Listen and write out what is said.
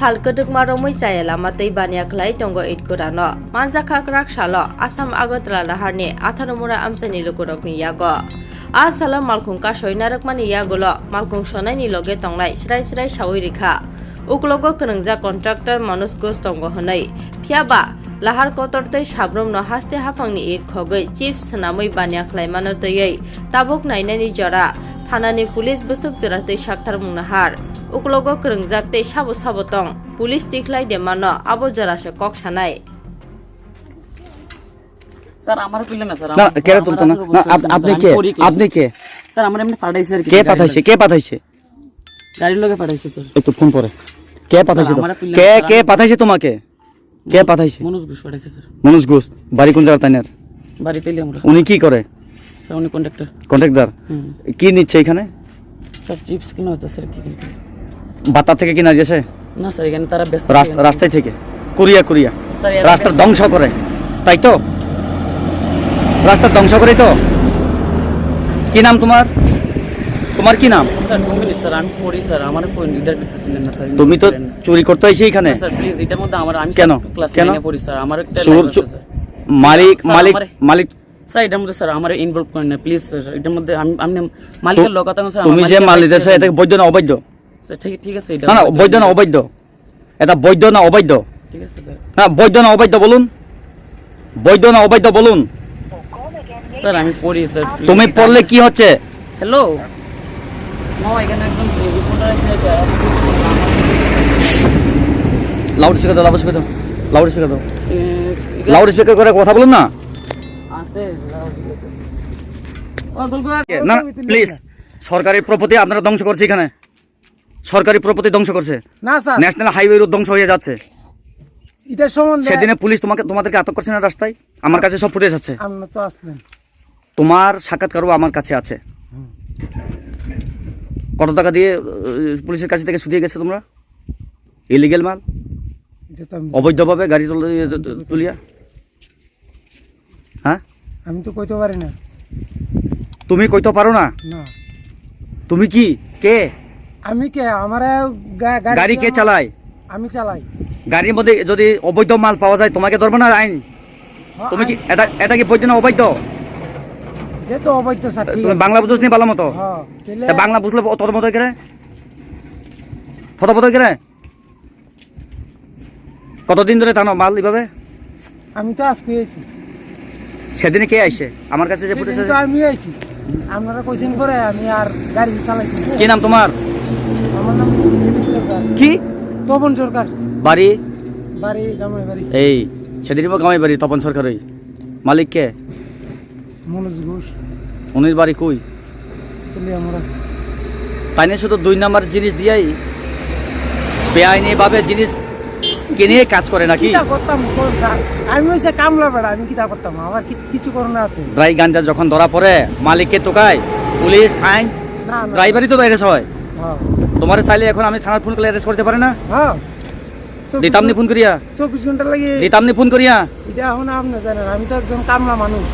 Salkeduk maromui chaya lamatei baniaklai tongo itkurano. Manjakak raksalo Asam Agotla laharni atharumura amsani lukurokni yago. Asala malkung kasoi narakmani yagulo malkung sonai loge tongnai srai sawi rikha. Uklogo krengjak contractor Manus Ghosh tongo honai. Phiaba lahar kotortei sabrum no haste hapangni it khogoi chief sanamui baniaklai manotei tabuk nainani jora. Thanani police busuk joratei saktar munahar. Uklogo krengjak tei sabo tong police tiklai de mano abo jorase kok sanai. Sir আমার কইলেন না sir না কেন তুলতো না আপনি কে sir আমরা এমনি পাঠাইছি আর কি কে পাঠাইছে গাড়ির লগে পাঠাইছে স্যার একটু ফোন করে কে পাঠাইছে কে পাঠাইছে তোমাকে কে পাঠাইছে মনোজ ঘোষ পাঠাইছে স্যার মনোজ ঘোষ বাড়ি কোন জায়গা তাইনার বাড়িতেই আমরা উনি কি করে স্যার উনি কন্ট্রাক্টর কি নিচ্ছে এখানে স্যার চিপস কিনা হতো স্যার কি কিনতে বাতা থেকে কিনা যাচ্ছে না স্যার এখানে তারা ব্যস্ত রাস্তায় থেকে কুরিয়া রাস্তার ধ্বংস করে তাই তো রাস্তা ধ্বংস করে তো কি নাম তোমার কি নাম স্যার স্যার আমি পড়ি স্যার আমার কোন লিডার করতে দিলেন না স্যার তুমি তো চুরি করতে আইছি এখানে স্যার প্লিজ এটার মধ্যে আমার আমি ক্লাস 9 এ পড়ি স্যার আমার একটা মালিক স্যার এটার মধ্যে স্যার আমার ইনভলভ করেন না প্লিজ স্যার এটার মধ্যে আমি মালিকের লোক কথা স্যার তুমি যে মাল দিতেছ এটা বৈধ না অবৈধ স্যার ঠিক আছে এটা না বৈধ না অবৈধ এটা বৈধ না অবৈধ ঠিক আছে স্যার না বৈধ না অবৈধ বলুন বৈধ না অবৈধ বলুন স্যার আমি পড়ি স্যার তুমি পড়লে কি হচ্ছে হ্যালো মামা এখানে একদম রিপোর্টার আছে লাউড স্পিকার করে কথা বলুন না আছে ও না প্লিজ সরকারি প্রপার্টি আপনারা ধ্বংস করছে এখানে সরকারি প্রপার্টি ধ্বংস করছে না স্যার ন্যাশনাল হাইওয়ে রোড ধ্বংস হয়ে যাচ্ছে এটা সম্বন্ধে সেদিনে পুলিশ তোমাদেরকে আটক করছে না রাস্তায় আমার কাছে সব ফুটেজ আছে আমরা তো আসলেন তোমার সাক্ষাৎকারও আমার কাছে আছে কত টাকা দিয়ে পুলিশের কাছে থেকে শুধিয়ে গেছে তোমরা ইলিগেল মাল এটা তো অবৈধভাবে গাড়ি তুলিয়া হ্যাঁ আমি তো কইতে পারি না তুমি কইতে পারো না না তুমি কি কে আমি কে আমার গাড়ি কে চালায় আমি চালাই গাড়ির মধ্যে যদি অবৈধ মাল পাওয়া যায় তোমাকে ধরবে না আইন তুমি কি এটা কি বৈধ না অবৈধ যে তো অবৈধ স্যার তুমি বাংলা বুঝোস নি ভালো মতো হ্যাঁ বাংলা বুঝলে অত মতো করে ফটো করে কতদিন ধরে টানো মাল এইভাবে আমি তো আজ পেয়েছি সেদিনে কে আইছে আমার কাছে যে ফুটেছে তো আমি আইছি আপনারা কইছেন করে আমি আর গাড়ি চালাইছি কি নাম তোমার আমার নাম কি তপন সরকার বাড়ি জামাই বাড়ি এই সেদিন গামাই বাড়ি তপন সরকার ওই মালিক কে মনোজ ঘোষ উনির বাড়ি কই আমরা তাই না শুধু 2 নাম্বার জিনিস দিয়াই বেআইনি ভাবে জিনিস কিনে কাজ করে নাকি কিটা করতাম স্যার আমি হইছে কামলা বেড়া আমি কিটা করতাম আমার কিছু করোনা আছে ড্রাই গাঞ্জা যখন ধরা পড়ে মালিককে তোকায় পুলিশ আইন না ড্রাইভারই তো অ্যারেস্ট হয় হ্যাঁ তোমার চাইলে এখন আমি থানার ফোন করলে অ্যারেস্ট করতে পারে না হ্যাঁ দিতামনি ফোন করিয়া 24 ঘন্টা লাগে দিতামনি ফোন করিয়া এটা এখন আপনি জানেন আমি তো একজন কামলা মানুষ